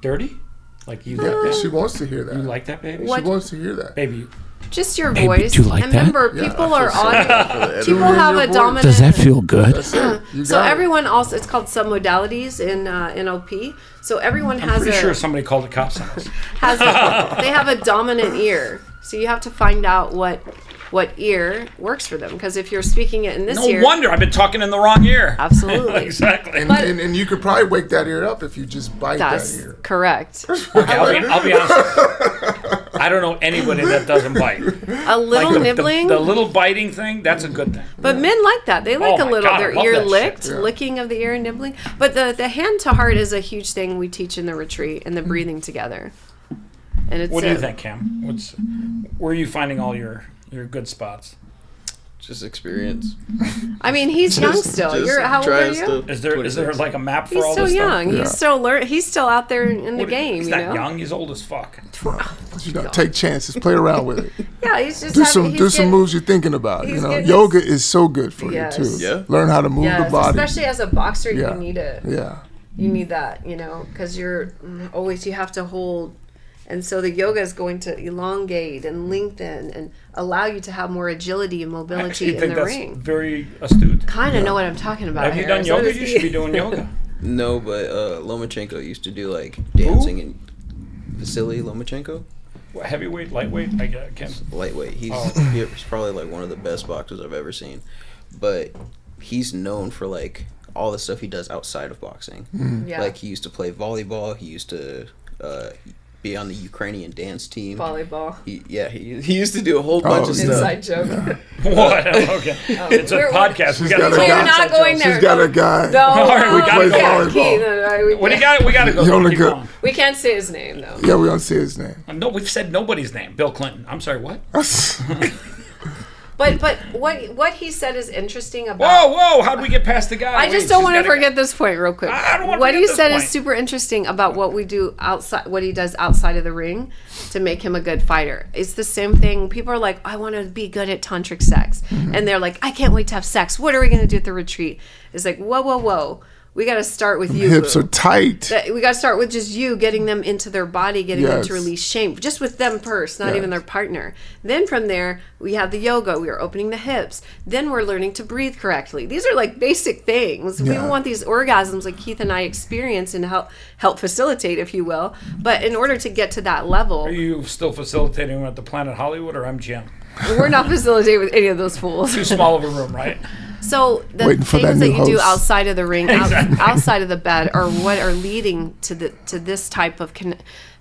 dirty? Like you? She wants to hear that. You like that, baby? She wants to hear that, baby. Just your Baby, voice. do you like and remember, people are audio. People have a dominant. Does that feel good? So everyone also, it's called submodalities in NLP. So everyone has I'm pretty sure somebody called it cop sounds. They have a dominant ear. So you have to find out what ear works for them. Because if you're speaking it in this ear... No wonder I've been talking in the wrong ear. Absolutely. Exactly. And you could probably wake that ear up if you just bite that ear. Correct. Okay, I'll be honest with you. I don't know anybody that doesn't bite. A little nibbling? The little biting thing, that's a good thing. But men like that. They like a little, God, their ear licked, licking of the ear and nibbling. But the hand to heart is a huge thing we teach in the retreat and the breathing together. And it's what do you think, Cam? Where are you finding all your good spots? Just experience. I mean, he's young still. How old are you? Is there like a map for all this stuff? He's so young. Yeah. He's still out there in the game. He's not young. He's old as fuck. Take chances. Play around with it. Yeah, he's just do some moves you're thinking about. Yoga is so good for you too. Yeah. Learn how to move the body. Especially as a boxer, you need it. Yeah. You need that, because you're always, you have to hold. And so the yoga is going to elongate and lengthen and allow you to have more agility and mobility in the ring. Very astute. Kind of know what I'm talking about. Have you done yoga? You should be doing yoga. No, but Lomachenko used to do like dancing in Vasily Lomachenko. What, heavyweight, lightweight? I can't. Lightweight. He's probably like one of the best boxers I've ever seen. But he's known for like all the stuff he does outside of boxing. Yeah. Like he used to play volleyball. He used to be on the Ukrainian dance team. Volleyball. He used to do a whole bunch of stuff. Inside joke. What? Okay. It's a podcast. We're not going there. She's got a guy. No. All right, we gotta go. What do you got? We gotta go. We can't say his name though. Yeah, we don't say his name. No, we've said nobody's name. Bill Clinton. I'm sorry. What? But what he said is interesting about... Whoa! How'd we get past the guy? I just don't want to forget this point real quick. I don't want to What he said point. is super interesting about what we do outside, what he does outside of the ring to make him a good fighter. It's the same thing. People are like, I want to be good at tantric sex. And they're like, I can't wait to have sex. What are we going to do at the retreat? It's like, whoa. We got to start with you. Hips are tight. We got to start with just you, getting them into their body, getting them to release shame, just with them first, not even their partner. Then from there, we have the yoga. We are opening the hips. Then we're learning to breathe correctly. These are like basic things. We want these orgasms like Keith and I experience and help facilitate, if you will. But in order to get to that level... Are you still facilitating at the Planet Hollywood or MGM? We're not facilitating with any of those fools. Too small of a room, right? So the things that you do outside of the ring, outside of the bed, are what are leading to this type of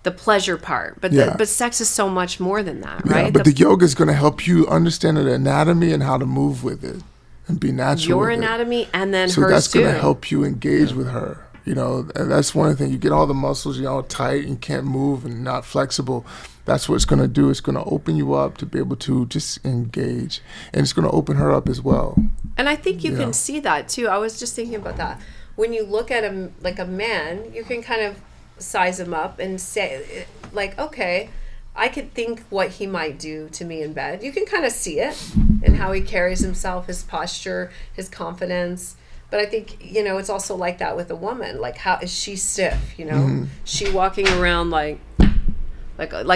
the pleasure part. But but sex is so much more than that, right? Yeah, but the yoga is going to help you understand the anatomy and how to move with it and be natural. Your anatomy and then hers too. So that's going to help you engage with her. And that's one thing. You get all the muscles, you're all tight and can't move and not flexible. That's what it's going to do. It's going to open you up to be able to just engage. And it's going to open her up as well. And I think you can see that too. I was just thinking about that. When you look at him like a man, you can kind of size him up and say, like, okay, I could think what he might do to me in bed. You can kind of see it and how he carries himself, his posture, his confidence. But I think, it's also like that with a woman. Like, how is she stiff, She walking around like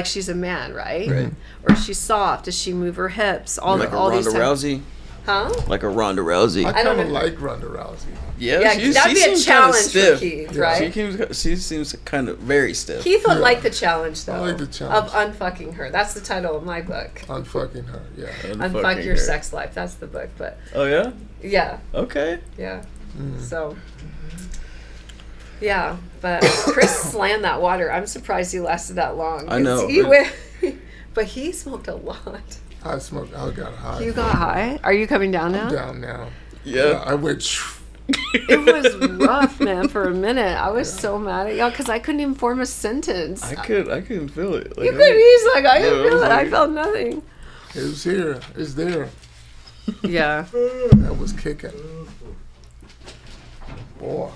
she's a man, right? Or she's soft. Does she move her hips? All like all Ronda these Rousey? Huh? Like a Ronda Rousey. I kind of like Ronda Rousey. Yeah, that'd be a challenge for Keith, right? She seems kind of very stiff. Keith would like the challenge, though. I like the challenge. Of unfucking her. That's the title of my book. Unfucking her, yeah. Unfuck your sex life. That's the book, but... Oh, yeah? Yeah. Okay. Yeah. So... Yeah, but Chris slammed that water. I'm surprised he lasted that long. I know. But he smoked a lot. I got high. You got high? Are you coming down now? I'm down now. Yeah. I went... It was rough, man, for a minute. I was so mad at y'all because I couldn't even form a sentence. I couldn't feel it. Like, you couldn't. He's like, I couldn't feel it. I felt nothing. It was here. It's there. Yeah. That was kicking. Boy.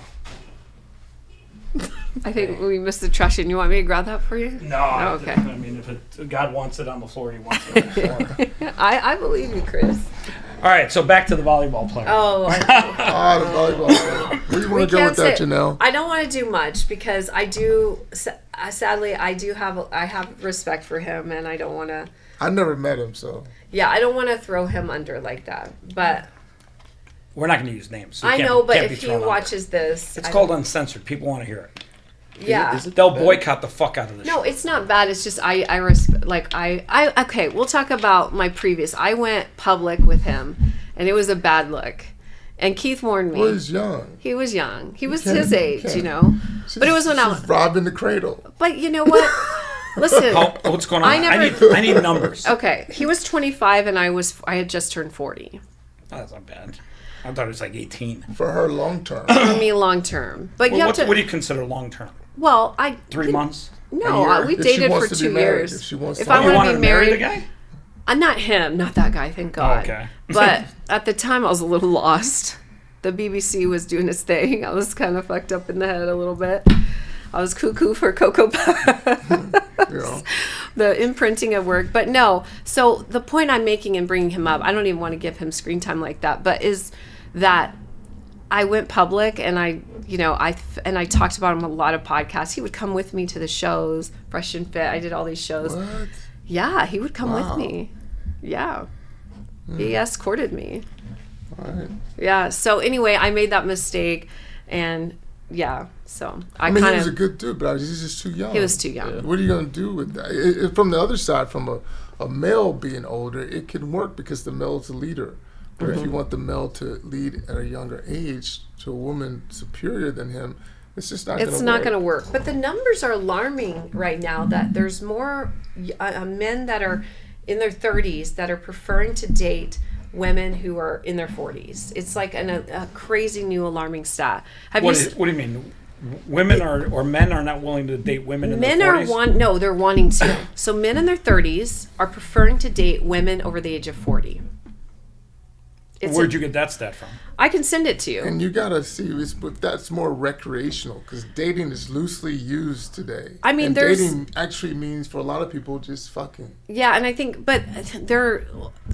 I think we missed the trash. And you want me to grab that for you? No. Oh, okay. I mean, if God wants it on the floor, he wants it on the floor. I believe you, Chris. All right, so back to the volleyball player. Oh, the volleyball player. Where do you want to go with that, Janelle? I don't want to do much because I do. Sadly, I have respect for him, and I don't want to. I never met him, so. Yeah, I don't want to throw him under like that, but. We're not going to use names. So I know, but if he watches this, it's called Uncensored. People want to hear it. Yeah, they'll boycott the fuck out of this. No, show. It's not bad. It's just I okay. We'll talk about my previous. I went public with him, and it was a bad look. And Keith warned me. Well, he's young. He was young. He was his age, you know. But it was when I was robbing the cradle. But you know what? Listen. What's going on? I need numbers. Okay, he was 25, and I had just turned 40. Oh, that's not bad. I thought it was like 18. For her, long term. For me, long term. But you have to. What do you consider long term? Well, 3 months. No, we dated for 2 years. If she wants if I want to be married, the guy? Not him, not that guy. Thank God. Oh, okay. But at the time, I was a little lost. The BBC was doing its thing. I was kind of fucked up in the head a little bit. I was cuckoo for Cocoa Puffs. Yeah. The imprinting of work. But no, so the point I'm making in bringing him up, I don't even want to give him screen time like that, but is that I went public and I talked about him on a lot of podcasts. He would come with me to the shows, Fresh and Fit. I did all these shows. What? Yeah, he would come with me. Yeah. He escorted me. All right. Yeah, so anyway, I made that mistake, and yeah, so I mean, he was a good dude, but he's just too young. He was too young. Yeah. What are you going to do with that? From the other side, from a male being older, it can work because the male's a leader. But if you want the male to lead at a younger age to a woman superior than him, it's just not going to work. It's not going to work. But the numbers are alarming right now that there's more men that are in their 30s that are preferring to date women who are in their 40s. It's like a crazy new alarming stat. What do you mean? Women or men are not willing to date women in their 40s? They're wanting to. So men in their 30s are preferring to date women over the age of 40. Where'd you get that stat from? I can send it to you. And you gotta see, but that's more recreational because dating is loosely used today. I mean, dating actually means for a lot of people just fucking. Yeah, and I think, but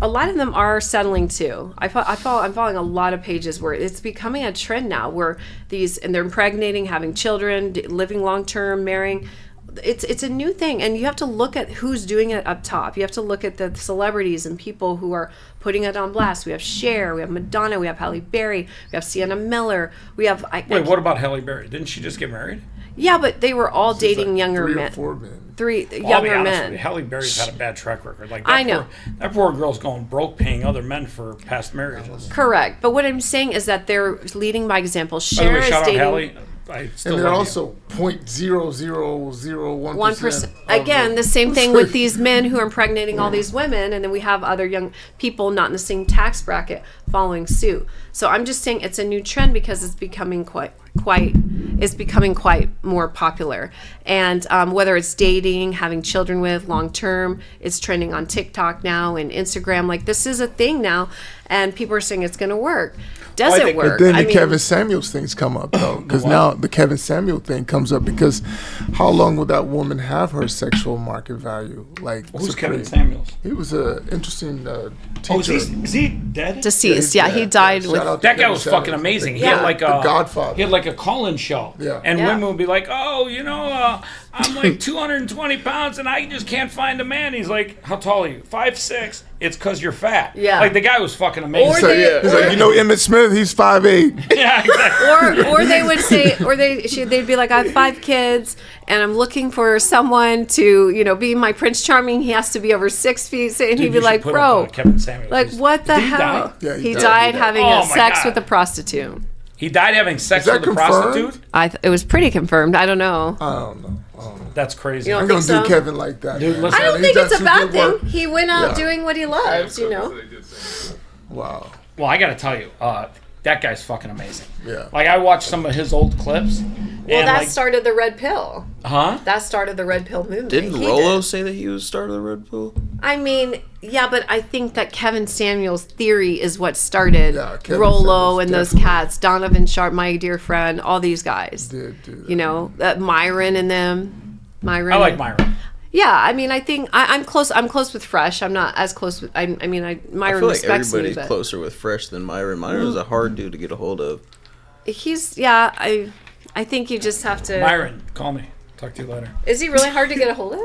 a lot of them are settling too. I'm following a lot of pages where it's becoming a trend now, where they're impregnating, having children, living long term, marrying. It's a new thing, and you have to look at who's doing it up top. You have to look at the celebrities and people who are putting it on blast. We have Cher, we have Madonna, we have Halle Berry, we have Sienna Miller. We have. What about Halle Berry? Didn't she just get married? Yeah, but they were all dating younger men. 3 or 4 men. Younger men. Halle Berry's had a bad track record. Like I know. That poor girl's going broke paying other men for past marriages. Correct, but what I'm saying is that they're leading by example. By the way, Cher is shout dating. out Halle. And they're also 0.0001%. 1%. Again, the same thing with these men who are impregnating all these women, and then we have other young people not in the same tax bracket following suit. So I'm just saying it's a new trend because it's becoming quite more popular. And whether it's dating, having children with long term, it's trending on TikTok now and Instagram. Like, this is a thing now, and people are saying it's going to work. Does it work? But then Kevin Samuels things come up, though, because now the Kevin Samuel thing comes up because how long will that woman have her sexual market value? Like, who's Kevin Samuels? He was an interesting teacher. Is he dead? Deceased. Yeah, he died with. That guy was fucking amazing. He had like the Godfather. He had like a call-in show. Yeah. And women would be like, "Oh, I'm like 220 pounds and I just can't find a man." He's like, "How tall are you?" 5'6". It's because you're fat. Yeah. Like, the guy was fucking amazing. He's like, Emmett Smith, he's 5'8". Yeah, exactly. Or they would say, they'd be like, "I have 5 kids and I'm looking for someone to, be my Prince Charming. He has to be over 6 feet." And he'd be like, "Bro, Kevin Samuels. like, what the hell?" Yeah, he died having sex with a prostitute. He died having sex with a prostitute? It was pretty confirmed. I don't know. I don't know. That's crazy. I'm going to do Kevin like that. Dude, listen, I don't think it's a bad thing. He went out doing what he loves, Wow. Well, I got to tell you, that guy's fucking amazing. Yeah. Like, I watched some of his old clips. Well, that started the Red Pill. Huh? That started the Red Pill movement. Didn't Rolo say that he was started the Red Pill? I mean, yeah, but I think that Kevin Samuels' theory is what started Rolo and those cats, Donovan Sharp, my dear friend, all these guys. Did do that. Myron and them. I like Myron. Yeah, I mean, I think I'm close. I'm close with Fresh. I'm not as close with. Myron I feel like respects me, everybody's but closer with Fresh than Myron. Myron's a hard dude to get a hold of. he's I think you just have to. Myron, call me. Talk to you later. Is he really hard to get a hold of?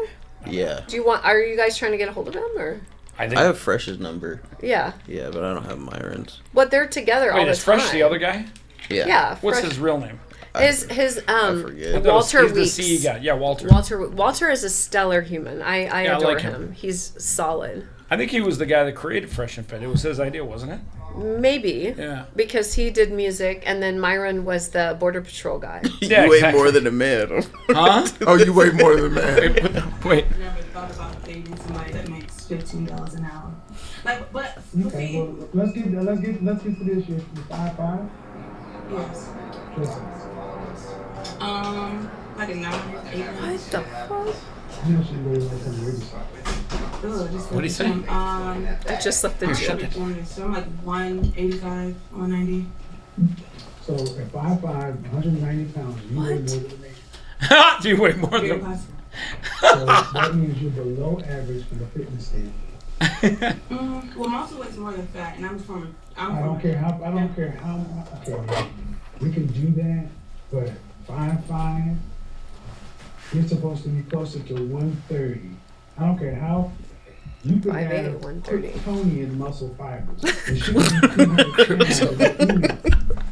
Yeah. Are you guys trying to get a hold of him or? I think. I have Fresh's number. Yeah. Yeah, but I don't have Myron's. But they're together all Wait, the is time. Fresh the other guy? Yeah. Yeah. What's Fresh. his real name? His I forget. Walter He's Weeks. the CE guy. Yeah, Walter. Walter is a stellar human. I Yeah, I adore like him. He's solid. I think he was the guy that created Fresh and Fit. It was his idea, wasn't it? Maybe. Yeah. Because he did music, and then Myron was the Border Patrol guy. Yeah, you weigh exactly. more than a man. Huh? Oh, you weigh more than a man. Wait. I never thought about dating somebody that makes $15 an hour. Like, but Okay, well, let's get to this shit. You 5'5"? yes. Sure. Like a 9, 8. What the fuck? You know she really likes some weird stuff. What'd he say? I just left the gym. So I'm like 185, 190. So at 5'5", 190 pounds, you weigh more than me. Do you weigh more Very than? possible. So that means you're below average from a fitness standpoint. Well, muscle weight's more than fat, and I don't care how. Okay, we can do that, but 5'5", you're supposed to be closer to 130. I don't care how. You could 5'8", have 130. Kryptonian muscle fibers. It shouldn't be 200 pounds of a female.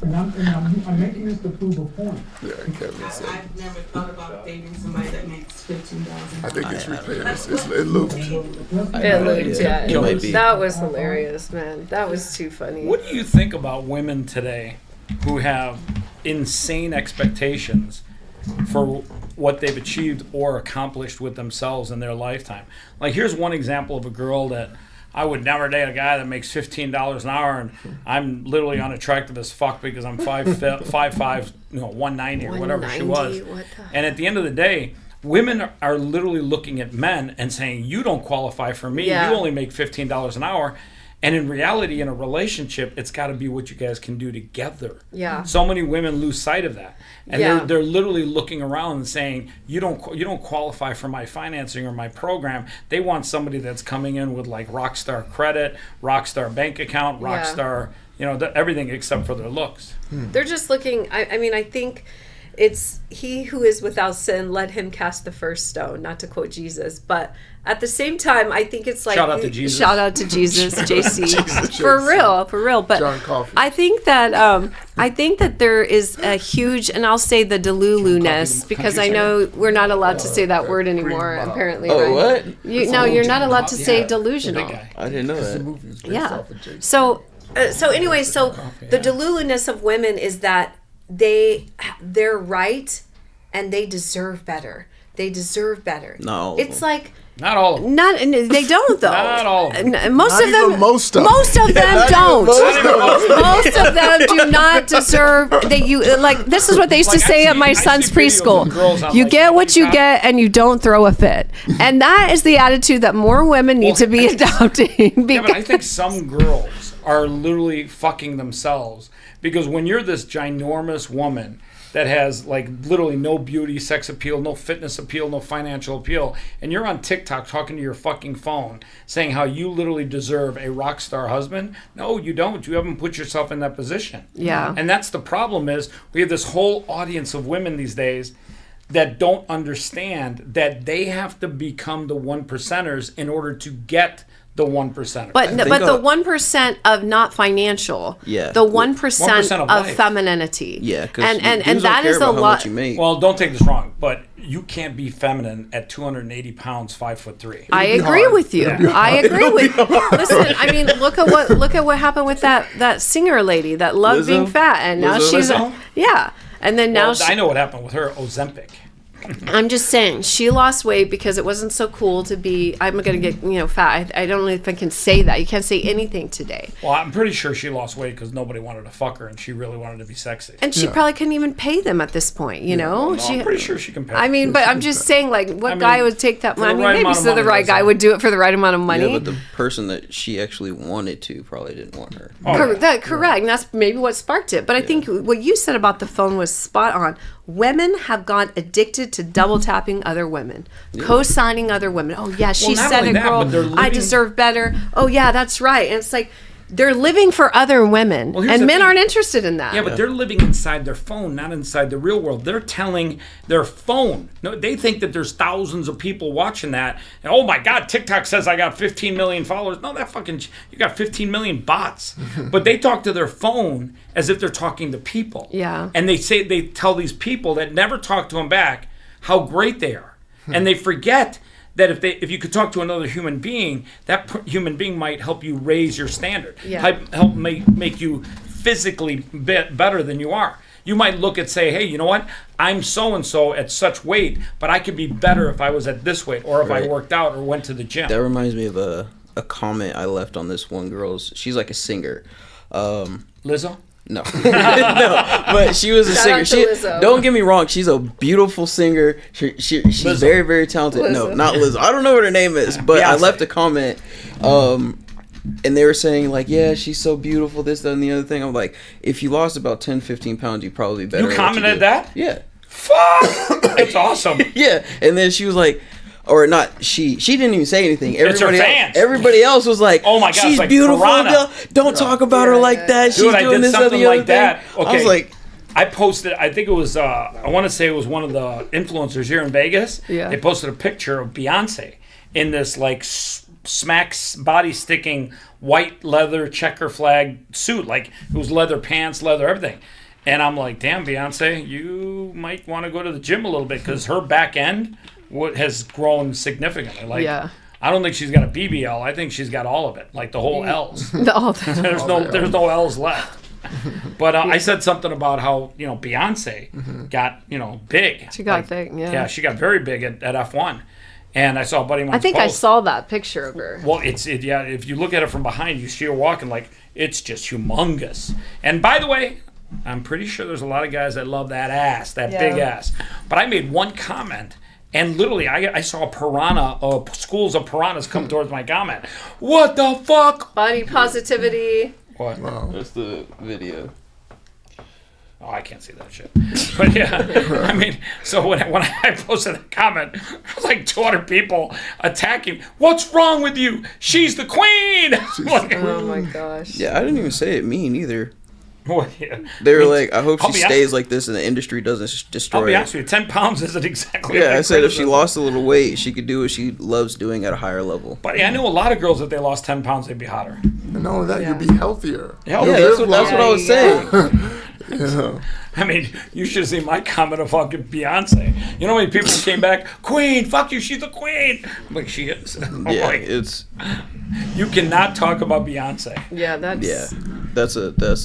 And I'm making this to prove a point. Yeah, Kevin said. I've never thought about dating somebody that makes $15 an I hour. think it's replayed. It looped. It looked, Yeah, yeah. it might be. That was hilarious, man. That was too funny. What do you think about women today who have insane expectations for what they've achieved or accomplished with themselves in their lifetime? Like, here's one example of a girl that I would never date a guy that makes $15 an hour, and I'm literally unattractive as fuck because I'm 5'5", 190 or whatever she was. And at the end of the day, women are literally looking at men and saying, you don't qualify for me. Yeah. You only make $15 an hour. And in reality, in a relationship, it's got to be what you guys can do together. Yeah. So many women lose sight of that, and Yeah. they're literally looking around and saying, "You don't qualify for my financing or my program." They want somebody that's coming in with like rock star credit, rock star bank account, rock star, everything except for their looks. They're just looking. I mean, I think it's he who is without sin, let him cast the first stone. Not to quote Jesus, but at the same time, I think it's like Shout out to Jesus. Shout out to Jesus, JC, for real. But John Coffey. I think that there is a huge, and I'll say the delulu-ness, because I know we're not allowed to say that word anymore. Apparently, Oh, right? what? You're not allowed to say Yeah, delusional. the big guy. I didn't know The that. movie is based Yeah. off of Jason. So anyway, the delulu-ness of women is that they're right and they deserve better. They deserve better. No. It's like Not all of them. they don't though. Not all of them. Most Not of them. even most of them. Most of them don't. Most of them do not deserve that you like. This is what they used to Like, say I at my see son's videos of girls preschool. on, You like, get what you TikTok. get, and you don't throw a fit. And that is the attitude that more women need to be adopting. Yeah, but I Because think some girls are literally fucking themselves because when you're this ginormous woman that has like literally no beauty, sex appeal, no fitness appeal, no financial appeal, and you're on TikTok talking to your fucking phone saying how you literally deserve a rock star husband. No, you don't. You haven't put yourself in that position. Yeah. And that's the problem is we have this whole audience of women these days that don't understand that they have to become the 1%ers in order to get the 1%ers. But the 1% of not financial. Yeah. The 1% of of life. femininity. Yeah, because and that is a lot. Well, don't take this wrong, but you can't be feminine at 280 pounds, 5'3". I It'll be agree hard. with you. It'll be I agree with. Listen, I mean, look at what happened with that singer lady that loved being Lizzo? fat, and now she's Lizzo? yeah. And then now Well, I know what happened with her, Ozempic. I'm just saying she lost weight because it wasn't so cool to be. I'm gonna get fat. I don't know if I can say that. You can't say anything today. Well, I'm pretty sure she lost weight because nobody wanted to fuck her, and she really wanted to be sexy. And she probably couldn't even pay them at this point. No, I'm pretty sure she can pay. I mean, but I'm just saying, like, what mean, guy would take that for the money? right Maybe amount of so the money, right guy that's would do it for the right amount of money. Yeah, but the person that she actually wanted to probably didn't want her. Correct. And that's maybe what sparked it. But I think what you said about the phone was spot on. Women have got addicted addicted to double tapping other women, co-signing other women. Oh yeah, she not said only it, that, girl. but they're I living- deserve better. Oh yeah, that's right. And it's like they're living for other women, Well, here's and the men thing. aren't interested in that. Yeah, but they're living inside their phone, not inside the real world. They're telling their phone. No, they think that there's thousands of people watching that. And, oh my God, TikTok says I got 15 million followers. No, that fucking, you got 15 million bots. But they talk to their phone as if they're talking to people. Yeah. And they tell these people that never talk to them back how great they are. And they forget that if you could talk to another human being, that human being might help you raise your standard, help make you physically better than you are. You might look at say, hey, you know what? I'm so and so at such weight, but I could be better if I was at this weight, or if I worked out or went to the gym. That reminds me of a comment I left on this one girl's. She's like a singer. Lizzo? No, no, but she was a Shout singer. out to Lizzo. Don't get me wrong, she's a beautiful singer. She's Lizzo. very, very talented. No, Lizzo. not Lizzo. I don't know what her name is, but I Beyonce. left a comment, and they were saying like, yeah, she's so beautiful, this, that, and the other thing. I'm like, if you lost about 10, 15 pounds, you'd probably be better. You at what commented do. that? Yeah. Fuck! That's awesome. Yeah, and then she was like, or not, she didn't even say anything. It's her fans. Everybody else was like, Oh my God, she's it's like beautiful. Piranha. Don't talk about her like that. She's Dude, I doing did this or something the other like that. thing. Okay. I was like, I posted, I think it was, I want to say it was one of the influencers here in Vegas. Yeah. They posted a picture of Beyonce in this like smacks body sticking white leather checker flag suit. Like it was leather pants, leather everything. And I'm like, damn, Beyonce, you might want to go to the gym a little bit because her back end has grown significantly. Like, Yeah. I don't think she's got a BBL. I think she's got all of it, like the whole L's. There's no L's left. But I said something about how Beyonce got big. She got big, yeah. Yeah, she got very big at F1, and I saw a buddy of mine's I think post. I saw that picture of her. Well, yeah. If you look at it from behind, you see her walking like it's just humongous. And by the way, I'm pretty sure there's a lot of guys that love that ass, that big ass. But I made one comment. And literally, I saw schools of piranhas come towards my comment. What the fuck? Body positivity. What? that's the video. Oh, I can't see that shit. But yeah, I mean, so when I posted a comment, there was like 200 people attacking. What's wrong with you? She's the queen. Like, Oh my gosh. Yeah, I didn't even say it mean either. what, yeah. They were like, I hope I'll she be stays like this and the industry doesn't I'll destroy be it. honest with you, 10 pounds isn't exactly. Yeah, a I said if she criticism. lost a little weight, she could do what she loves doing at a higher level. But yeah, I know a lot of girls that they lost 10 pounds, they'd be hotter. And not only that, you'll be healthier. Yeah, Yeah, that's what I was saying. Yeah. I mean, you should have seen my comment of fucking Beyonce. You know how many people came back? Queen, fuck you, she's the queen. I'm like, she is. I'm Yeah, like, it's you cannot talk about Beyonce. Yeah, that's. that's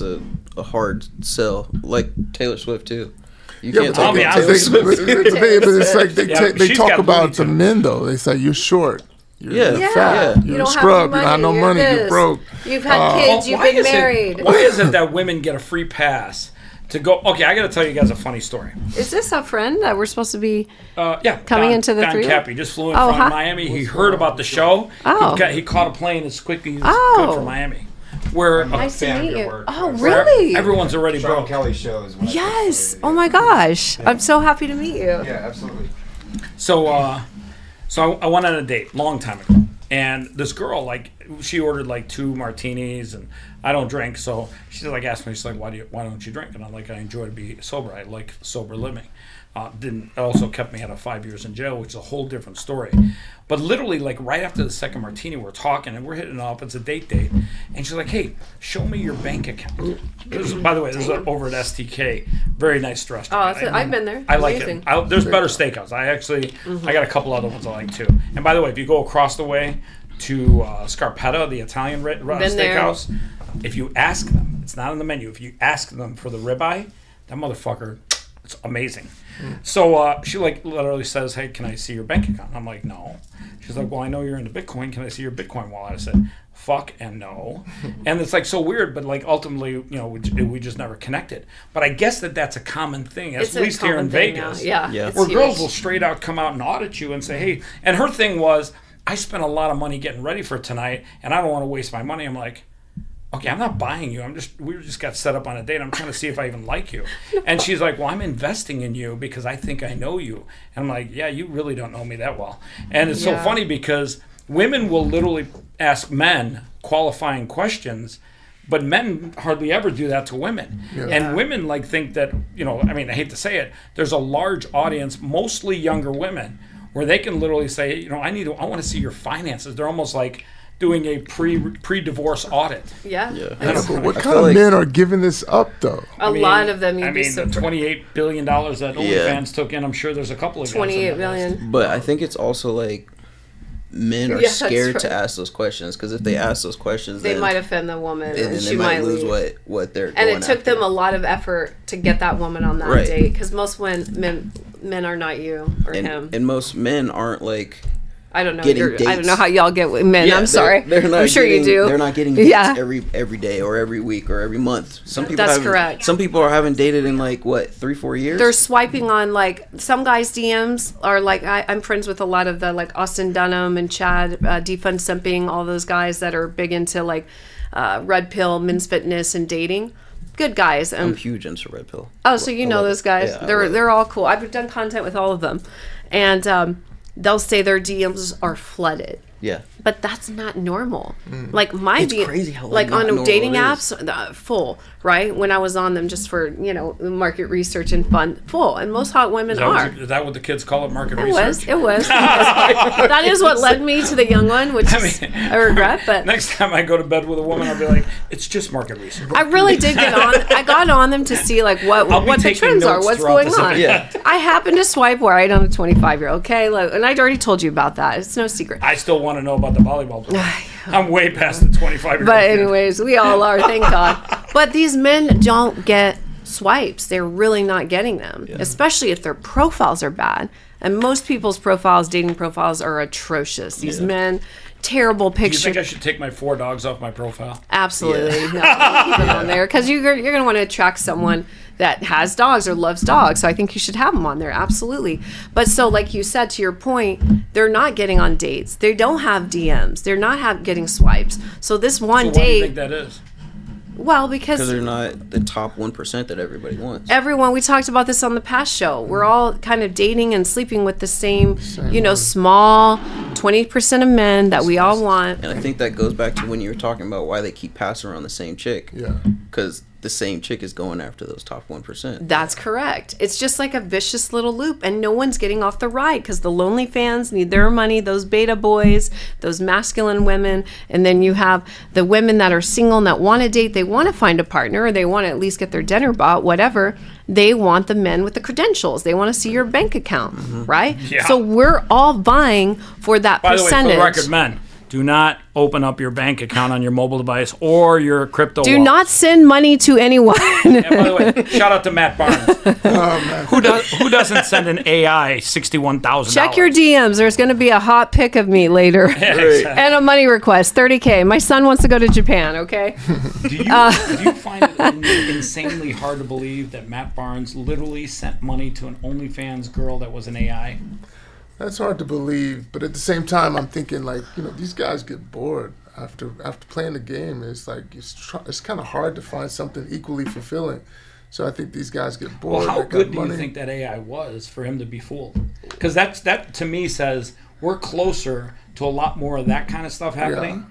a hard sell. Like Taylor Swift too. You Yeah, can't but I'll talk be about honest Taylor with Swift. but it's like they, Yeah, they she's talk got about Looney the Tunes. men though. They say you're short. You're Yeah. fat. Yeah. You're You a don't scrub. You have don't have no money. You're this. broke. You've had kids. You've been married. Why is it that women get a free pass to go? Okay, I got to tell you guys a funny story. Is this a friend that we're supposed to be? Yeah, Coming into the Don three-way? Cappy just flew in Oh, from hi. Miami. He heard about the show. Oh. He caught a plane as quickly as Oh. good from Miami. Where Nice to fan of meet your you. work. Oh, Where really? everyone's already Sean broke. Kelly shows. When I Yes. first Oh started, my gosh. I'm so happy to meet you. Yeah, absolutely. So I went on a date long time ago, and this girl, like, she ordered like 2 martinis, and I don't drink, so she's like, asked me, she's like, why don't you drink? And I'm like, I enjoy to be sober. I like sober living. It also kept me out of 5 years in jail, which is a whole different story. But literally, like, right after the second martini, we're talking and we're hitting it up. It's a date, and she's like, "Hey, show me your bank account." By the way, this is over at STK. Very nice restaurant. Oh, I've been there. I like Amazing. it. There's better steakhouse. I got a couple other ones I like too. And by the way, if you go across the way to Scarpetta, the Italian steakhouse, if you ask them, it's not on the menu. If you ask them for the ribeye, that motherfucker, it's amazing. So she like literally says, "Hey, can I see your bank account?" I'm like, "No." She's like, "Well, I know you're into Bitcoin. Can I see your Bitcoin wallet?" I said, "Fuck and no." And it's like so weird, but like ultimately, we just never connected. But I guess that's a common thing, It's at a least here in common thing Vegas. now. Yeah. Yeah. It's Where huge. girls will straight out come out and audit you and say, "Hey," and her thing was, "I spent a lot of money getting ready for tonight, and I don't want to waste my money." I'm like, okay, I'm not buying you. We just got set up on a date. I'm trying to see if I even like you. And she's like, well, I'm investing in you because I think I know you. And I'm like, yeah, you really don't know me that well. And it's so funny because women will literally ask men qualifying questions, but men hardly ever do that to women. Yeah. And women like think that, I mean, I hate to say it, there's a large audience, mostly younger women, where they can literally say, I want to see your finances. They're almost like doing a pre-divorce audit. Yeah. But what kind of men are giving this up, though? A lot of them. The $28 billion that OnlyFans took in, I'm sure there's a couple of 28 billion. But I think it's also like men are scared to ask those questions, because if they ask those questions, they might offend the woman, and she they might lose leave. what they're. And it took them a lot of effort to get that woman on that date, because most men are not you or him, and most men aren't like. I don't know. I don't know how y'all get with men. I'm sorry. I'm sure you do. They're not getting dates every day or every week or every month. Some people. That's correct. Some people haven't dated in like 3-4 years. They're swiping on like some guys' DMs are like I'm friends with a lot of the like Austin Dunham and Chad Defund Simping, all those guys that are big into like red pill, men's fitness, and dating. Good guys. I'm huge into red pill. Oh, so you know those guys? Yeah, they're all cool. I've done content with all of them, and. They'll say their DMs are flooded. Yeah. But that's not normal. Like my DMs, crazy how like on dating apps, full, right? When I was on them just for, market research and fun, full. And most hot women are. Is that what the kids call it, market research? It was. That is what led me to the young one, which I regret. But next time I go to bed with a woman, I'll be like, it's just market research. I really did get on. I got on them to see like what the trends are, what's going on. Yeah. I happened to swipe right on a 25-year-old, okay? And I'd already told you about that. It's no secret. I still want to know about the volleyball player. I'm way past the 25-year-old. But anyways, we all are, thank God. But these men don't get swipes. They're really not getting them, especially if their profiles are bad. And most people's dating profiles are atrocious. These men, terrible pictures. Do you think I should take my 4 dogs off my profile? Absolutely. No, keep them on there, because you're going to want to attract someone that has dogs or loves dogs. So I think you should have them on there. Absolutely. But so like you said, to your point, they're not getting on dates. They don't have DMs. They're not getting swipes. So this one date. Why do you think that is? Well, because they're not the top 1% that everybody wants. We talked about this on the past show. We're all kind of dating and sleeping with the same small 20% of men that we all want. And I think that goes back to when you were talking about why they keep passing around the same chick. Yeah. Because the same chick is going after those top 1%. That's correct. It's just like a vicious little loop, and no one's getting off the ride because the lonely fans need their money, those beta boys, those masculine women, and then you have the women that are single and that want to date, they want to find a partner, or they want to at least get their dinner bought, whatever. They want the men with the credentials. They want to see your bank account, right? Yeah. So we're all vying for that percentage. By the way, for the record, men, do not open up your bank account on your mobile device or your crypto Do wallet. not send money to anyone. And by the way, shout out to Matt Barnes. Who doesn't send an AI $61,000? Check your DMs. There's going to be a hot pic of me later. Yeah, exactly. And a money request, $30K. My son wants to go to Japan, okay? Do you find it insanely hard to believe that Matt Barnes literally sent money to an OnlyFans girl that was an AI? That's hard to believe, but at the same time, I'm thinking like, these guys get bored after playing the game. It's like it's kind of hard to find something equally fulfilling. So I think these guys get bored. Well, how good do you think that AI was for him to be fooled? Because that to me says we're closer to a lot more of that kind of stuff happening. Yeah.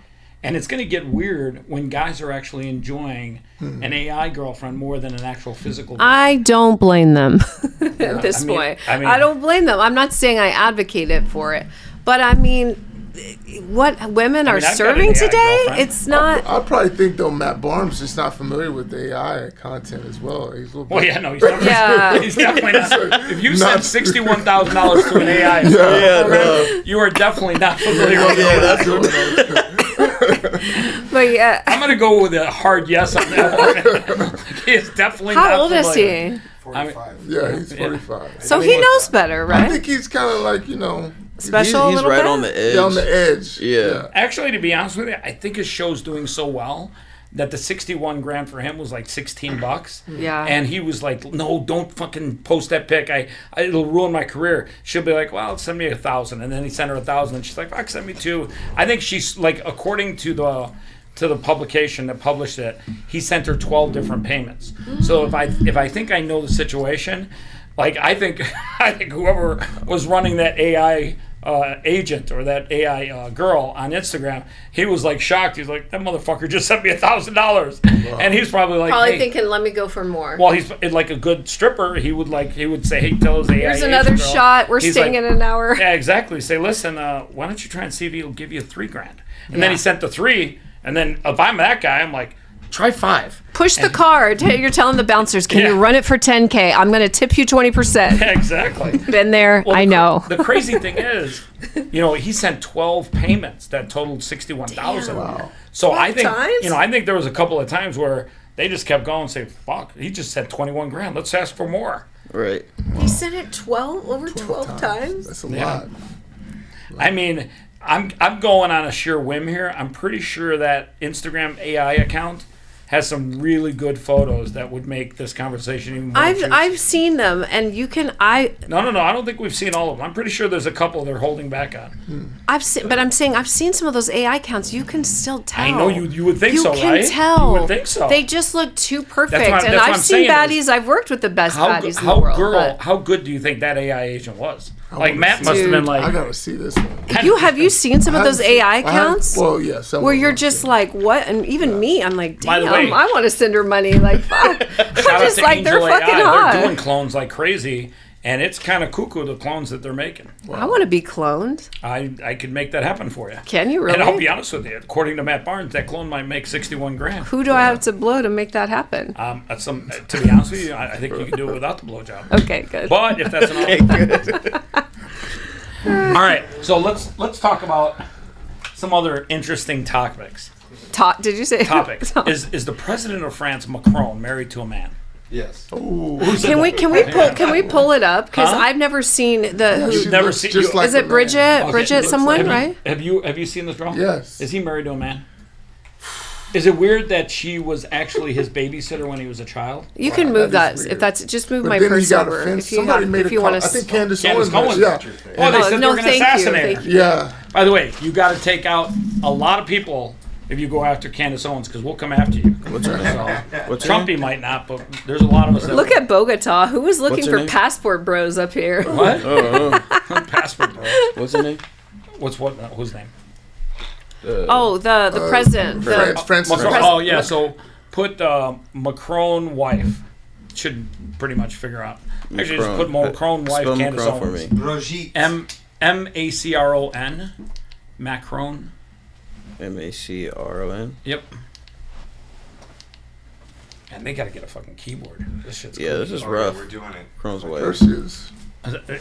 And it's going to get weird when guys are actually enjoying an AI girlfriend more than an actual physical girl. I don't blame them at this point. I don't blame them. I'm not saying I advocate it for it. But I mean, what women are serving today, it's not. I probably think, though, Matt Barnes is not familiar with the AI content as well. He's he's definitely, he's definitely not. If you send $61,000 to an AI, you are definitely not familiar with it. But yeah, I'm gonna go with a hard yes on that one. He's definitely How not old familiar. is he? 45. Yeah, he's 45. So he knows better, right? I think he's kind of like, special. He's right on the edge. Yeah, on the edge. Yeah. Actually, to be honest with you, I think his show's doing so well that the 61 grand for him was like $16. Yeah. And he was like, no, don't fucking post that pic. It'll ruin my career. She'll be like, well, send me 1,000. And then he sent her 1,000 and she's like, fuck, send me 2. I think she's like, according to the to the publication that published it, he sent her 12 different payments. So if I think I know the situation, like I think whoever was running that AI agent or that AI girl on Instagram, he was like shocked. He's like, that motherfucker just sent me $1,000, and he's probably like, Probably hey. thinking, let me go for more. Well, he's like a good stripper. He would say, hey, tell his AI Here's agent another girl. shot. We're He's staying like, in an hour. Yeah, exactly. Say, listen, why don't you try and see if he'll give you $3,000? And then he sent the 3, and then if I'm that guy, I'm like, try 5. Push the card. You're telling the bouncers, can you run it for $10K? I'm going to tip you 20%. Yeah, exactly. Been there. Well, I know. The crazy thing is, he sent 12 payments that totaled $61,000. Wow. So I think, times? I think there was a couple of times where they just kept going and say, fuck, he just said $21,000. Let's ask for more. Right. He sent it over 12 times? That's a lot. I mean, I'm going on a sheer whim here. I'm pretty sure that Instagram AI account has some really good photos that would make this conversation even more juicy. I've seen them, and you can No, I don't think we've seen all of them. I'm pretty sure there's a couple they're holding back on. I've seen some of those AI accounts. You can still tell. I know you would think you so, can right? tell. You would think so. They just look too perfect. That's And what I've I'm seen saying baddies. I've worked with the best baddies in the world. How good do you think that AI agent was? Like wanna Matt see must have been Dude. like, I gotta see this one. Have you seen some of those AI accounts? Well, yeah. Some where of you're them, just yeah. like, what? And even me, I'm like, By the damn, way- I want to send her money. Like, fuck. I'm shout out just to like, they're Angel fucking AI. hot. They're doing clones like crazy, and it's kind of cuckoo the clones that they're making. I want to be cloned. I could make that happen for you. Can you really? And I'll be honest with you. According to Matt Barnes, that clone might make $61,000. Who do I have to blow to make that happen? To be honest with you, I think you can do it without the blowjob. Okay, good. But if that's an option. All right, so let's talk about some other interesting topics. Did you say Topics. Is the president of France, Macron, married to a man? Yes. Can we pull it up? Because Huh? I've never seen the. She Who, never looks seen- just you- like is a it man. Bridget? Okay, Bridget, looks someone, Have right? have you seen this girl? Yes. Is he married to a man? Is it weird that she was actually his babysitter when he was a child? You can move that that. is If weird. that's just move But my then he purse got over. offense. If you Somebody have, made if a you call. want I think Candace Candace Owens. Owens. Yeah. Oh, they Oh, said no, they were going to thank you, assassinate thank her. you. Yeah. By the way, you got to take out a lot of people if you go after Candace Owens because we'll come after you. What's her name? What's her Trumpy name? might not, but there's a lot of us that Look at Bogota. Who was looking What's her for name? passport bros up here? What? Oh, Passport bros. what's her name? What's what? Whose name? Oh, the president. The, Francis. Macron. Oh, yeah, so put Macron wife. Should pretty much figure out. Actually, just put Macron wife, Spell Candace Macron for Owens. me. Brigitte. Macron. Macron. Macron. Yep. And they got to get a fucking keyboard. This shit's Yeah, this is Oh, rough. yeah, we're doing it. Macron's There wife. she is.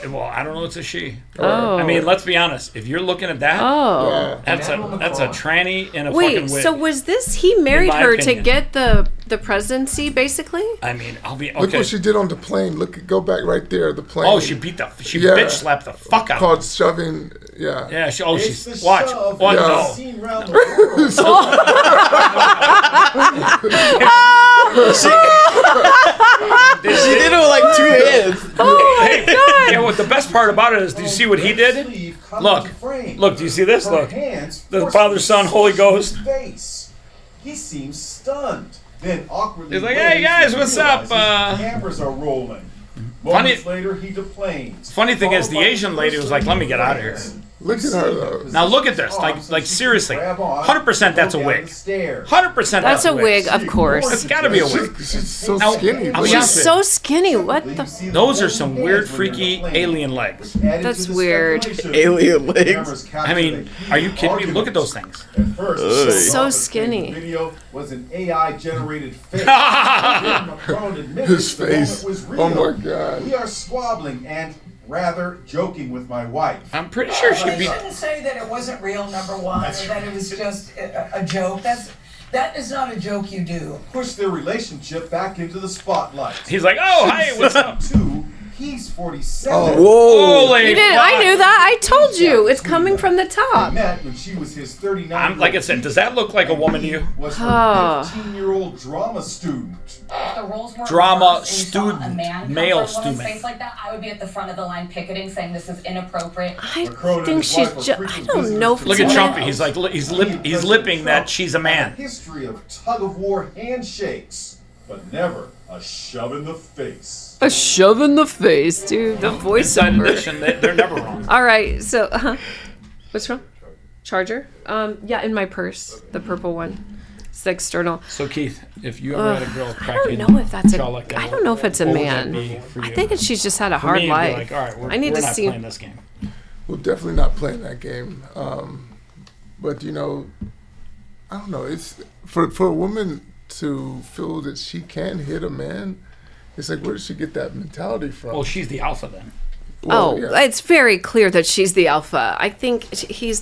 Well, I don't know. It's a she. Oh. I mean, let's be honest. If you're looking at that, oh. that's a tranny in a Wait, fucking wig. so was this he married my her opinion. to get the presidency, basically? I mean, I'll be Look okay. what she did on the plane. Go back right there. The plane. Oh, she Yeah. bitch slapped the fuck out. of Called shoving. Yeah. Yeah, she's It's the watch. shove What? that Yeah. I've No. seen round the world. She did it with like 2 hands. Hey, yeah, what the best part about it is, do you see what he did? Look, look, do you see this? Look, the Father, Son, Holy Ghost. Face. He seems stunned. Then awkwardly. He's like, "Hey, waves guys, and what's up? realizes cameras are rolling. Moments later, he deplanes. Funny thing is, the Followed by Asian lady was like, "Let me get out of here." Look at her though. Now look at this, like seriously, 100% that's a wig. 100% That's a wig. wig, of course. It's got to be a wig. She's so Now, skinny. I'll be She's honest with so skinny. What the? Those are some weird, freaky alien legs. That's weird. Alien legs. I mean, are you kidding me? Look at those things. At first, She's so the skinny. video was an AI generated fake. Macron admitted His the moment face. was real. Oh my God. We are squabbling and rather joking with my wife. I'm pretty sure Well, she'd you be. shouldn't say that it wasn't real, number one, or that it was just a joke. That is not a joke you do. Push their relationship back into the spotlight. He's like, "Oh, hey, what's up?" Two, He's 47. Oh. Holy You didn't. I knew that. I told you. It's coming from the They top. met when she was his 39. Like I said, does that look like a woman to you? Was her Oh. 15-year-old drama student. If the roles weren't Drama reversed and you saw student, a man come male for a woman's student. face like that, I would be at the front of the line picketing, saying this is inappropriate. I Macron and think his she's wife are just. I frequent don't know if visitors Look it's at a Trumpy. man. He's like he's lipping that she's a man. History of tug-of-war handshakes, but never a shove in the face. A shove in the face, dude. The Inside voiceover. edition, they're never wrong. All right. So, what's wrong? Charger? Yeah, in my purse, the purple one. It's the external. So Keith, if you ever had a girl I crack don't know if that's a. jaw like that, I don't know if it's a what would that man. be for I you? think she's just had a For hard me, it'd be life. like, all right, we're I need we're to not see. playing this game. We're definitely not playing that game. But you know, I don't know. It's for a woman to feel that she can hit a man. It's like, where does she get that mentality from? Well, she's the alpha then. Oh, yeah. it's very clear that she's the alpha. I think he's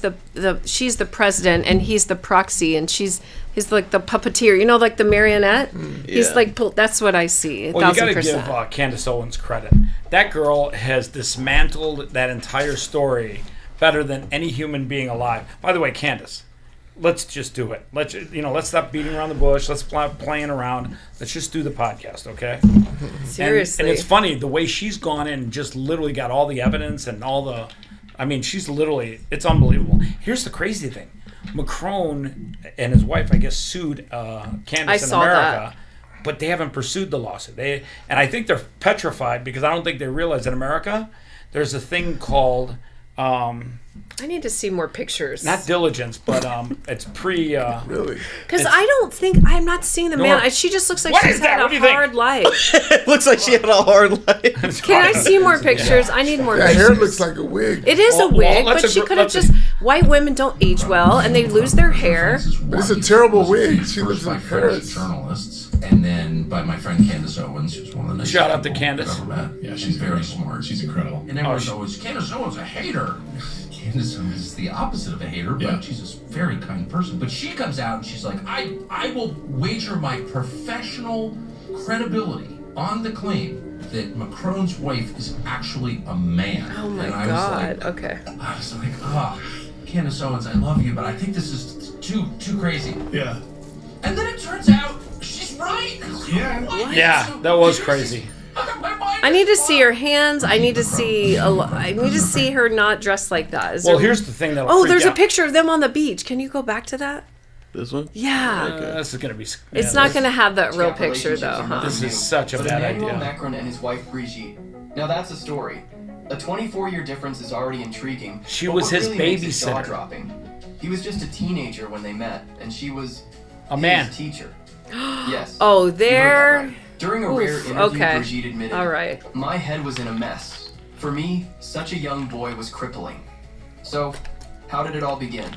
she's the president and he's the proxy and he's like the puppeteer. You know, like the marionette. He's Yeah. like that's what I see. Well, you got to 1,000%. give Candace Owens credit. That girl has dismantled that entire story better than any human being alive. By the way, Candace, let's just do it. Let's stop beating around the bush. Let's stop playing around. Let's just do the podcast, okay? Seriously. And it's funny the way she's gone in and just literally got all the evidence and all the. I mean, she's literally. It's unbelievable. Here's the crazy thing: Macron and his wife, I guess, sued Candace in saw America. But they haven't pursued the lawsuit. And I think they're petrified because I don't think they realize in America there's a thing called I need to see more pictures. not diligence, but it's pre. Really? Because it's- I don't think I'm not seeing the man. She just looks like What she's is that? had What do a you think? hard life. It looks like she had a hard life. Can I see more pictures? I need more That pictures. hair looks like a wig. It is a Well, wig, let's but she agree- could have let's- just. White women don't age well, and they lose their hair. But it's a terrible wig. She lives First by in French Paris. journalists, and then by my friend Candace Owens, who's one of the nicest Shout out to people Candace. I've ever met. Yeah, she's very smart. She's incredible. And everyone's always, Candace Owens a hater. Candace Owens is the opposite of a hater, but she's a very kind person. But she comes out and she's like, I will wager my professional credibility on the claim that Macron's wife is actually a man. Oh my and I God. was like, Okay. I was like, oh, Candace Owens, I love you, but I think this is too crazy. Yeah. And then it turns out she's right. Yeah. What? Yeah, that was crazy. I need to see her hands. I need to see. I need to see her not dressed like that. Is Well, there- here's the thing that. Oh, there's a picture of them on the beach. Can you go back to that? This one? Yeah. This is gonna be. It's not going to have that real picture though, huh? This is such a But bad Emmanuel idea. Macron and his wife Brigitte. Now that's a story. A 24-year difference is already intriguing. She but was what his really makes it babysitter. jaw-dropping, he was just a teenager when they met, and she was A man. his teacher. Yes. Oh, you heard that there. right. During a Oof, rare interview, okay. Brigitte admitted, All right. "My head was in a mess. For me, such a young boy was crippling." So, how did it all begin?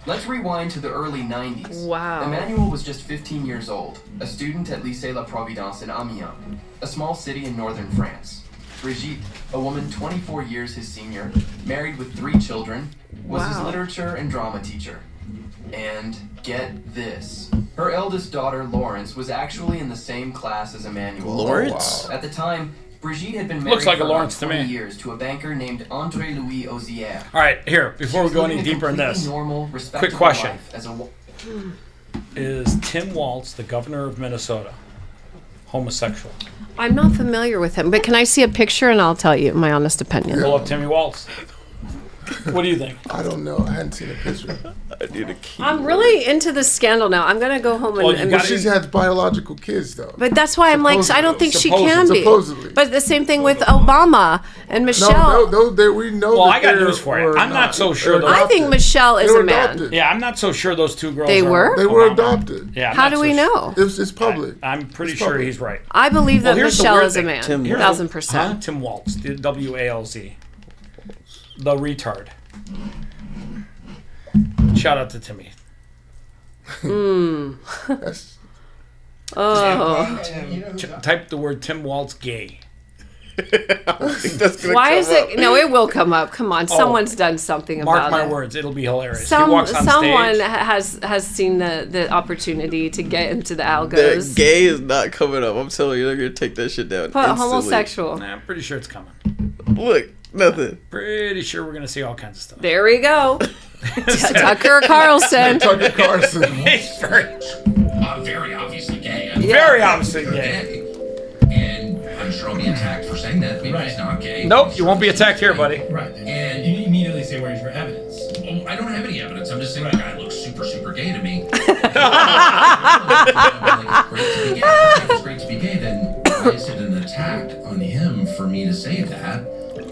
Let's rewind to the early 90s. Wow. Emmanuel was just 15 years old, a student at Lycée La Providence in Amiens, a small city in northern France. Brigitte, a woman 24 years his senior, married with 3 children, was his Wow. literature and drama teacher. And get this. Her eldest daughter, Lawrence, was actually in the same class as Emmanuel. Lawrence? Oh, wow. At the time, Brigitte had been married Looks like for a about Lawrence to 20 me. years to a banker named André Louis Ozier. All right, here before we She go was any living a deeper in completely this, normal, respectable question. life as a is Tim Walz, the governor of Minnesota, homosexual? I'm not familiar with him, but can I see a picture and I'll tell you my honest opinion? Pull up Timmy Walz. What do you think? I don't know. I hadn't seen a picture. I need a key. I'm really into this scandal now. I'm gonna go home Well, you and gotta- She's had biological kids, though. but that's why I'm like, I don't think she can be. Supposedly. But the same thing with Obama and Michelle. No, those we know. Well, that I got they're- news for you. were I'm not so sure They're those- I think adopted. Michelle is They were a man. adopted. Yeah, I'm not so sure those two girls. They are were? They were Obama. adopted. Yeah. I'm How not do so we sure. know? It's public. I'm pretty It's sure public. he's right. I believe Well, that here's the Michelle weird is a thing. man. Tim Walz. 1,000%. Tim Walz, WALZ, the retard. Shout out to Timmy. That's, Oh. Type the word Tim Walz gay. Why is it? No, it will come up. Come on, someone's done something about it. Mark my words, it'll be hilarious. He walks on someone stage. has seen the opportunity to get into the algos. That gay is not coming up. I'm telling you, they're gonna take that shit down. Put instantly. homosexual. Nah, I'm pretty sure it's coming. Look, nothing. Pretty sure we're gonna see all kinds of stuff. There we go. Tucker Carlson. Tucker Carlson. He's Very obviously gay. very obviously gay. And I'm sure I'll be attacked for saying that. Maybe he's not gay. Nope, you won't be attacked here, buddy. Right. And you immediately say, where's your evidence? Well, I don't have any evidence. I'm just saying the guy looks super, super gay to me. It's great to be gay. Then why is it an attack on him for me to say that?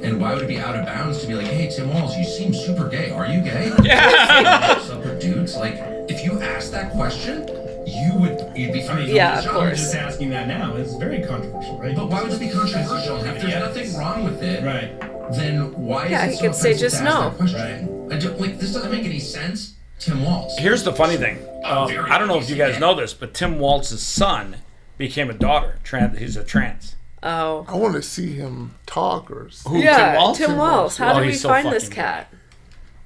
And why would it be out of bounds to be like, hey, Tim Walz, you seem super gay. Are you gay? Yeah. What's up with dudes? Like, if you asked that question, you'd be fine. Yeah, of I'm course. just asking that now. It's very controversial, right? But why would it be controversial? If there's nothing wrong with it, right? Then why Yeah, is it he so could say offensive just to ask no. that question? I don't, like, this doesn't make any sense. Tim Walz. Here's the funny thing. I don't know if you guys know this, but Tim Walz's son became a daughter. He's a trans. Oh. I want to see him talk or. Who, Yeah, Tim Walz? Tim Walz. How do we he's so find this fucking cat?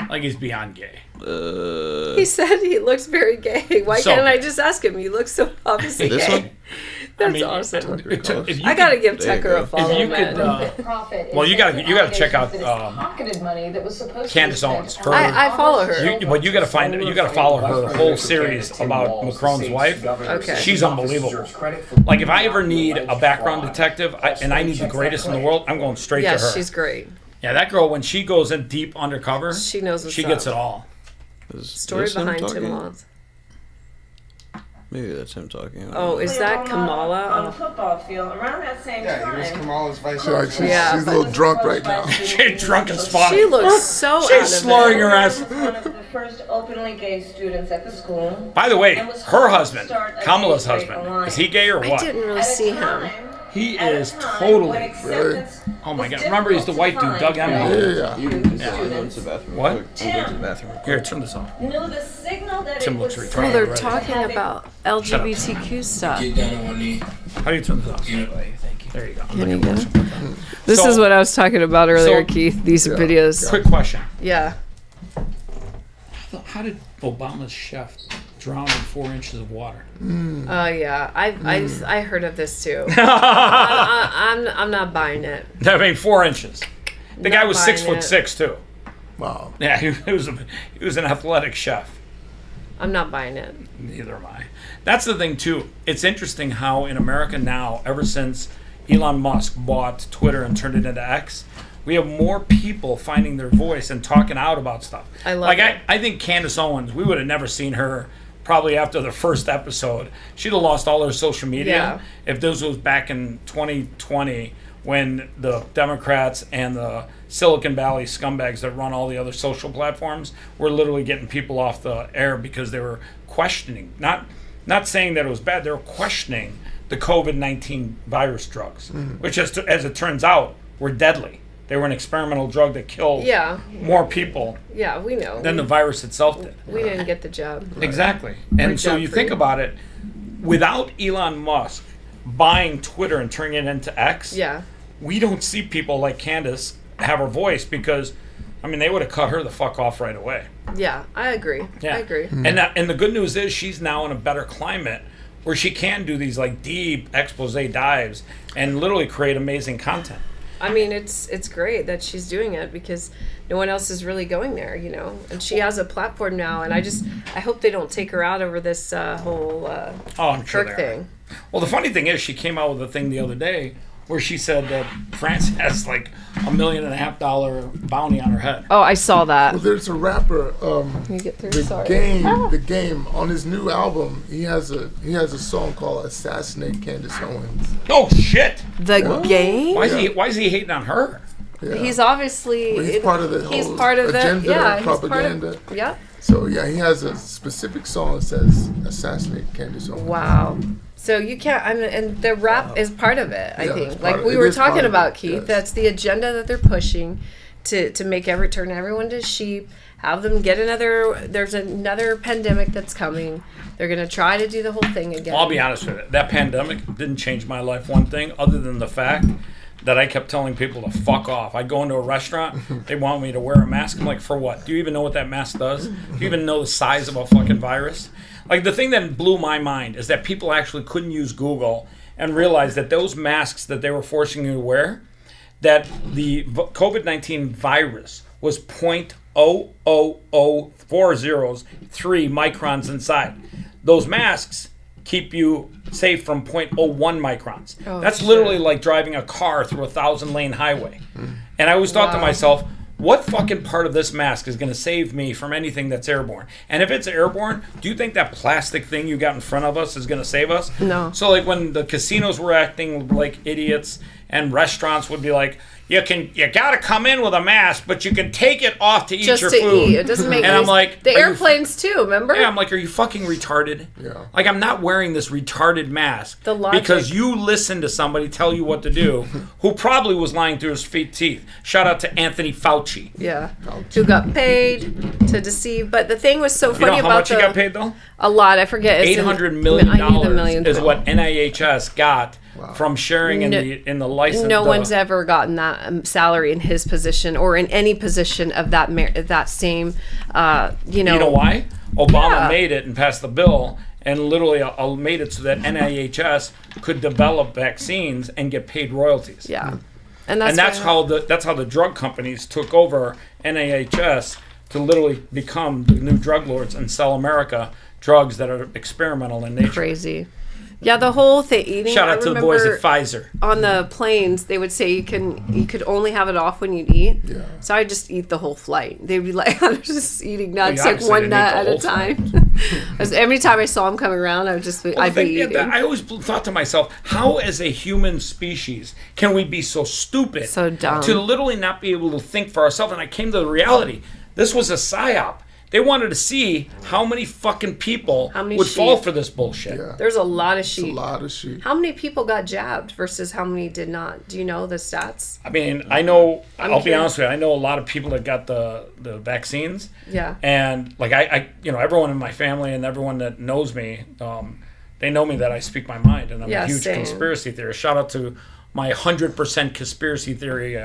Like he's beyond gay. He said he looks very gay. Why So- can't I just ask him? He looks so obviously This gay. one? That's awesome. If you I gotta could- give Tucker a follow, If you man. could, well, you gotta check out Candace Owens. Her, I follow her. You gotta follow her whole series about Macron's wife. Okay. She's unbelievable. Like if I ever need a background detective and I need the greatest in the world, I'm going straight to her. Yeah, she's great. Yeah, that girl when she goes in deep undercover, She knows what's she gets up. it all. Story Is this him behind Tim talking? Walz. Maybe that's him talking. I don't Oh, know. is that Kamala? On Oh. the football field around that same time. Kamala's vice. She's Yeah. a little drunk right now. She's drunk as fuck. She looks so out of She's slurring it. her ass. Was one of the first openly gay students at the school. By the way, And was her hoping to husband, start a Kamala's gay straight husband, alliance. is he gay or I what? didn't really see him. He At a is time totally. when acceptance Oh my was god! Remember, he's the white dude, difficult Doug to Emmett. find. Yeah. You can just go into the bathroom. What? We'll go to the bathroom. Here, turn this off. Knew the signal that Tim it looks was retarded. Oh, they're Right. talking about LGBTQ stuff. Get down on one knee. How do you turn this off? Thank you. There you go. Can you get it? This So- is what I was talking about earlier, so- Keith. These videos. Quick question: Yeah. how did Obama's chef drown in 4 inches of water? Oh yeah. I heard of this too. I'm not buying it. I mean, 4 inches. The guy Not was buying 6'6" too. Wow. Yeah, he was an athletic chef. I'm not buying it. Neither am I. That's the thing too. It's interesting how in America now, ever since Elon Musk bought Twitter and turned it into X, we have more people finding their voice and talking out about stuff. I love it. I think Candace Owens, we would have never seen her probably after the first episode. She'd have lost all her social media Yeah. if this was back in 2020 when the Democrats and the Silicon Valley scumbags that run all the other social platforms were literally getting people off the air because they were questioning, not saying that it was bad, they were questioning the COVID-19 virus drugs, which as it turns out were deadly. They were an experimental drug that killed more people Yeah, we know. than the virus itself did. We didn't get the job. Exactly. And so you think about it, without Elon Musk buying Twitter and turning it into X, Yeah. we don't see people like Candace have her voice because, I mean, they would have cut her the fuck off right away. Yeah, I agree. Yeah. I agree. And the good news is she's now in a better climate where she can do these like deep expose dives and literally create amazing content. I mean, it's great that she's doing it because no one else is really going there, you know. And she has a platform now, and I hope they don't take her out over this whole I'm sure Kirk they are. thing. Well, the funny thing is, she came out with a thing the other day where she said that France has like $1.5 million bounty on her head. Oh, I saw that. Well, there's a rapper. You get through. The Sorry. game on his new album. He has a song called "Assassinate Candace Owens." Oh shit! The game. Why is he hating on her? Yeah. He's obviously Well, he's part of the he's whole part of agenda, the yeah he's propaganda. part of, yep. So yeah, he has a specific song that says "Assassinate Candace Owens." Wow. So you can't. I mean, and the rap is part of it. I Yeah, think, it's like part we of- were it is part talking of about, it, Keith. yes. That's the agenda that they're pushing to make turn everyone to sheep. Have them get another. There's another pandemic that's coming. They're gonna try to do the whole thing again. I'll be honest with you. That pandemic didn't change my life one thing, other than the fact that I kept telling people to fuck off. I go into a restaurant, they want me to wear a mask. I'm like, for what? Do you even know what that mask does? Do you even know the size of a fucking virus? Like, the thing that blew my mind is that people actually couldn't use Google and realize that those masks that they were forcing you to wear, that the COVID-19 virus was 0.000403 microns inside. Those masks keep you safe from 0.01 microns. That's literally like driving a car through a 1,000-lane highway. And I always thought to myself, what fucking part of this mask is going to save me from anything that's airborne? And if it's airborne, do you think that plastic thing you got in front of us is going to save us? No. So like when the casinos were acting like idiots and restaurants would be like, you got to come in with a mask, but you can take it off to eat Just your to food. eat. It doesn't make and any I'm like, the airplanes too, remember? Yeah, I'm like, are you fucking retarded? Yeah. Like, I'm not wearing this retarded mask The logic. because you listened to somebody tell you what to do who probably was lying through his teeth. Shout out to Anthony Fauci. Yeah. Who got paid to deceive. But the thing was so funny You know how much he got paid, though? A lot. I forget. It's $800 million I need the million. is what NIHS got from sharing in the license. No one's ever gotten that salary in his position or in any position of that same, You know why? Obama made it and passed the bill and literally made it so that NIHS could develop vaccines and get paid royalties. Yeah. And that's how the drug companies took over NIHS to literally become the new drug lords and sell America drugs that are experimental in nature. Crazy. Yeah, the whole thing. Eating. Shout out to the boys at Pfizer. On the planes, they would say you could only have it off when you eat. Yeah. So I just eat the whole flight. They'd be like, I was just eating nuts, like one nut at a time. Every time I saw them coming around, I'd be eating. I always thought to myself, how as a human species can we be so stupid, so dumb, to literally not be able to think for ourselves? And I came to the reality. This was a psyop. They wanted to see how many fucking people would fall for this bullshit. Yeah. There's a lot of sheep. It's a lot of sheep. How many people got jabbed versus how many did not? Do you know the stats? I mean, I know, I'll be honest with you, I know a lot of people that got the vaccines. Yeah. And like I everyone in my family and everyone that knows me, they know me that I speak my mind and I'm a huge conspiracy theorist. Shout out to my 100% conspiracy theory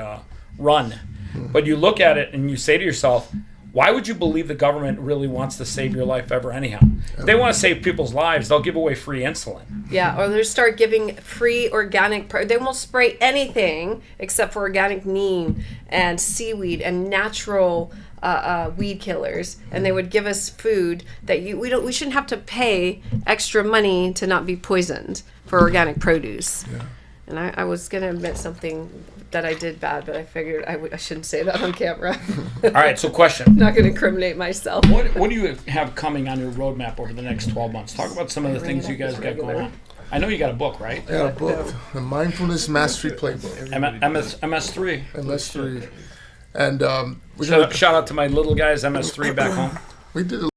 run. But you look at it and you say to yourself, why would you believe the government really wants to save your life ever anyhow? If they want to save people's lives, they'll give away free insulin. Yeah, or they'll start giving free organic... They won't spray anything except for organic neem and seaweed and natural weed killers. And they would give us food that we shouldn't have to pay extra money to not be poisoned for organic produce. Yeah. And I was going to admit something that I did bad, but I figured I shouldn't say that on camera. All right, so question. I'm not going to incriminate myself. What do you have coming on your roadmap over the next 12 months? Talk about some of the things you guys got going on. I know you got a book, right? I got a book, the Mindfulness Mastery Playbook. MS3. MS3. And shout out to my little guys, MS3 back home. We did a